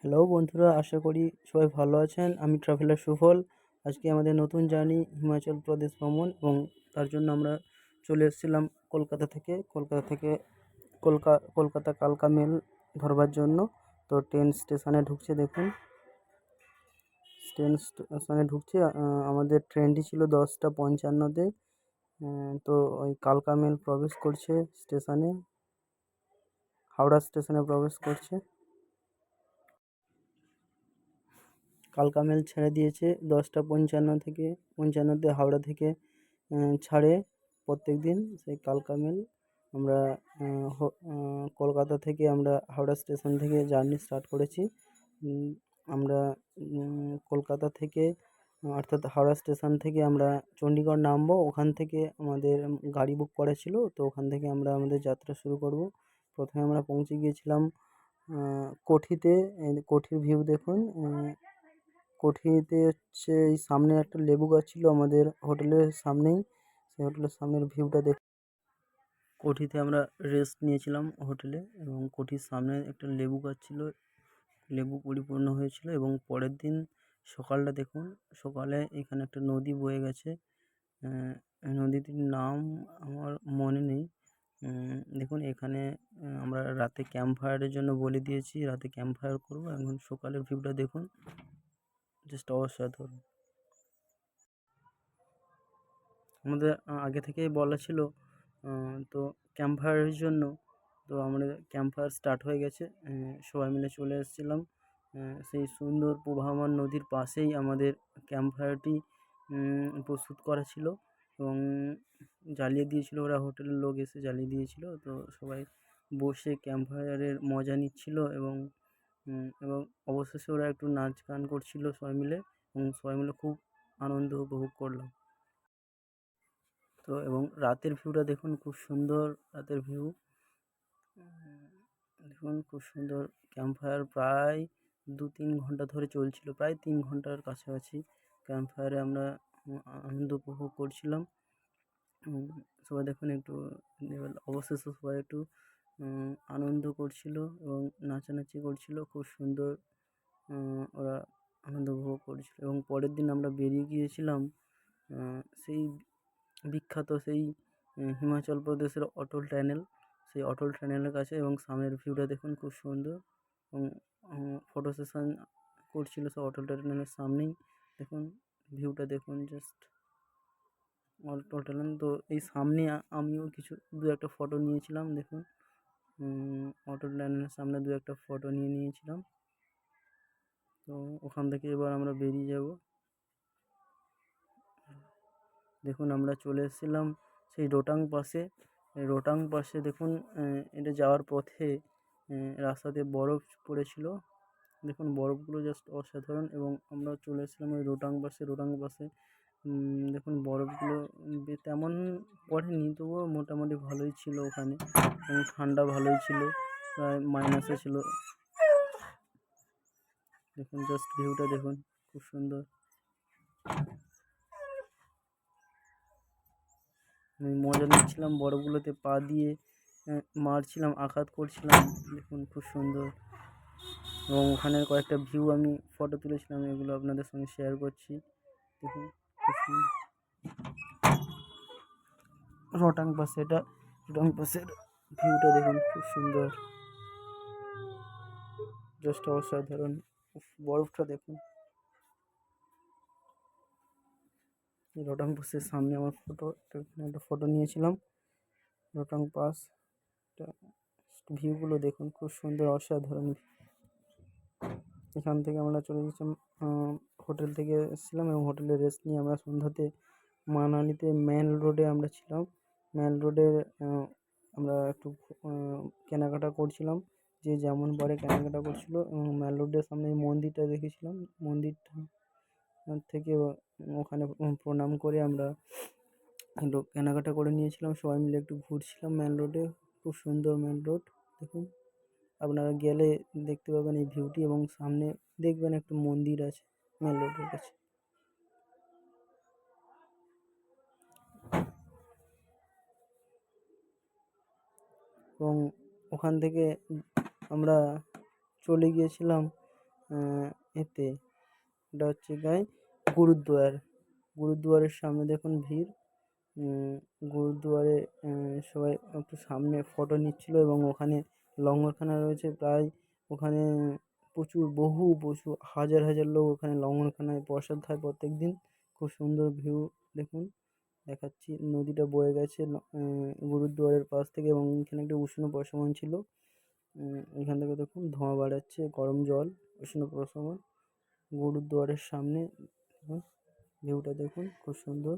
Hello বন্ধুরা, আশা করি সবাই ভালো আছেন। আমি ট্রাভেলার সুফল। আজকে আমাদের নতুন জার্নি হিমাচল প্রদেশ ভ্রমণ, এবং তার জন্য আমরা চলে এসেছিলাম কলকাতা থেকে কলকাতা কালকা মেল ধরবার জন্য। তো ট্রেন স্টেশনে ঢুকছে, দেখুন ট্রেন স্টেশনে ঢুকছে। আমাদের ট্রেনটি ছিল 10টা 55-তে। তো ওই কালকা মেল প্রবেশ করছে স্টেশনে, হাওড়া স্টেশনে প্রবেশ করছে। কালকা মেল ছেড়ে দিয়েছে 10টা 55 থেকে হাওড়া থেকে ছাড়ে প্রত্যেক দিন সেই কালকা মেল। আমরা কলকাতা থেকে আমরা হাওড়া স্টেশন থেকে জার্নি স্টার্ট করেছি। আমরা কলকাতা থেকে অর্থাৎ হাওড়া স্টেশন থেকে আমরা চণ্ডীগড় নামবো। ওখান থেকে আমাদের গাড়ি বুক করা ছিল, তো ওখান থেকে আমরা আমাদের যাত্রা শুরু করব। প্রথমে আমরা পৌঁছে গিয়েছিলাম কোঠিতে। কোঠির ভিউ দেখুন। কোঠিতে হচ্ছে এই সামনে একটা লেবু গাছ ছিল আমাদের হোটেলের সামনেই। সেই হোটেলের সামনের ভিউটা দেখুন। কোঠিতে আমরা রেস্ট নিয়েছিলাম হোটেলে, এবং কোঠির সামনে একটা লেবু গাছ ছিল, লেবু পরিপূর্ণ হয়েছিল। এবং পরের দিন সকালটা দেখুন। সকালে এখানে একটা নদী বয়ে গেছে, নদীটির নাম আমার মনে নেই। দেখুন এখানে আমরা রাতে ক্যাম্প ফায়ারের জন্য বলে দিয়েছি, রাতে ক্যাম্প ফায়ার করবো। এখন সকালের ভিউটা দেখুন, জাস্ট অসাধারণ। আমাদের আগে থেকেই বলা ছিল তো ক্যাম্প ফায়ারের জন্য। তো আমাদের ক্যাম্প ফায়ার স্টার্ট হয়ে গেছে, সবাই মিলে চলে এসেছিলাম। সেই সুন্দর প্রবাহমান নদীর পাশেই আমাদের ক্যাম্প ফায়ারটি প্রস্তুত করা ছিল, এবং জ্বালিয়ে দিয়েছিল ওরা, হোটেলের লোক এসে জ্বালিয়ে দিয়েছিল। তো সবাই বসে ক্যাম্প ফায়ারের মজা নিচ্ছিল, এবং অবশেষে ওরা একটু নাচ গান করছিল সবাই মিলে, এবং সবাই মিলে খুব আনন্দ উপভোগ করলাম। তো এবং রাতের ভিউটা দেখুন, খুব সুন্দর রাতের ভিউ। দেখুন খুব সুন্দর। ক্যাম্প ফায়ার প্রায় 2-3 ঘন্টা ধরে চলছিল, প্রায় 3 ঘন্টার কাছাকাছি ক্যাম্প ফায়ারে আমরা আনন্দ উপভোগ করছিলাম। সবাই দেখুন একটু অবশেষে সবাই একটু আনন্দ করছিল এবং নাচানাচি করছিল, খুব সুন্দর। ওরা আনন্দ উপভোগ করছিল। এবং পরের দিন আমরা বেরিয়ে গিয়েছিলাম সেই বিখ্যাত সেই হিমাচল প্রদেশের অটল টানেল, সেই অটল টানেলের কাছে। এবং সামনের ভিউটা দেখুন, খুব সুন্দর। এবং ফটো সেশন করছিল সব অটল টানেলের সামনেই। দেখুন ভিউটা দেখুন, জাস্ট অটল টানেল। তো এই সামনে আমিও কিছু 2-একটা ফটো নিয়েছিলাম, দেখুন অটল টানেলের সামনে 2-একটা ফটো নিয়েছিলাম। তো ওখান থেকে এবার আমরা বেরিয়ে যাব। দেখুন আমরা চলে এসেছিলাম সেই রোটাং পাসে। রোটাং পাসে দেখুন, এটা যাওয়ার পথে রাস্তাতে বরফ পড়েছিল। দেখুন বরফগুলো জাস্ট অসাধারণ। এবং আমরা চলে এসেছিলাম ওই রোটাং পাসে। দেখুন বরফগুলো তেমন পড়েনি, তবুও মোটামুটি ভালোই ছিল ওখানে, এবং ঠান্ডা ভালোই ছিল, প্রায় মাইনাসে ছিল। দেখুন জাস্ট ভিউটা দেখুন, খুব সুন্দর। আমি মজা নিচ্ছিলাম, বরফগুলোতে পা দিয়ে মারছিলাম, আঘাত করছিলাম। দেখুন খুব সুন্দর। এবং ওখানের কয়েকটা ভিউ আমি ফটো তুলেছিলাম, এগুলো আপনাদের সঙ্গে শেয়ার করছি। দেখুন খুব সুন্দর। রোটাং পাসের ভিউটা দেখুন, খুব সুন্দর, জাস্ট অসাধারণ। বরফটা দেখুন। রোটাং পাসের সামনে আমার একটা ফটো নিয়েছিলাম। রোটাং পাস ভিউগুলো দেখুন, খুব সুন্দর, অসাধারণ। এখান থেকে আমরা চলে গেছিলাম, হোটেল থেকে এসেছিলাম, এবং হোটেলে রেস্ট নিয়ে আমরা সন্ধ্যাতে মানালিতে ম্যাল রোডে আমরা ছিলাম। ম্যাল রোডে আমরা একটু কেনাকাটা করছিলাম, যে যেমন পারে কেনাকাটা করছিল। এবং ম্যাল রোডের সামনে মন্দিরটা দেখেছিলাম, মন্দিরটা থেকে ওখানে প্রণাম করে আমরা একটু কেনাকাটা করে নিয়েছিলাম। সবাই মিলে একটু ঘুরছিলাম ম্যাল রোডে, খুব সুন্দর ম্যাল রোড। দেখুন আপনারা গেলে দেখতে পাবেন এই ভিউটি, এবং সামনে দেখবেন একটা মন্দির আছে ম্যাল রোডের কাছে। এবং ওখান থেকে আমরা চলে গিয়েছিলাম এতে এটা হচ্ছে গায়ে গুরুদুয়ার। গুরুদুয়ারের সামনে দেখুন ভিড়। গুরুদুয়ারে সবাই একটু সামনে ফটো নিচ্ছিল এবং ওখানে লঙ্গরখানা রয়েছে প্রায় ওখানে প্রচুর পশু হাজার হাজার লোক ওখানে লঙ্গরখানায় প্রসাদ খায় প্রত্যেক দিন। খুব সুন্দর ভিউ দেখুন দেখাচ্ছি। নদীটা বয়ে গেছে গুরুদুয়ারের পাশ থেকে এবং এখানে একটা উষ্ণ প্রশমন ছিল। এখান থেকে দেখুন ধোঁয়া বাড়াচ্ছে গরম জল উষ্ণ প্রশমন গুরুদুয়ারের সামনে। ভিউটা দেখুন খুব সুন্দর।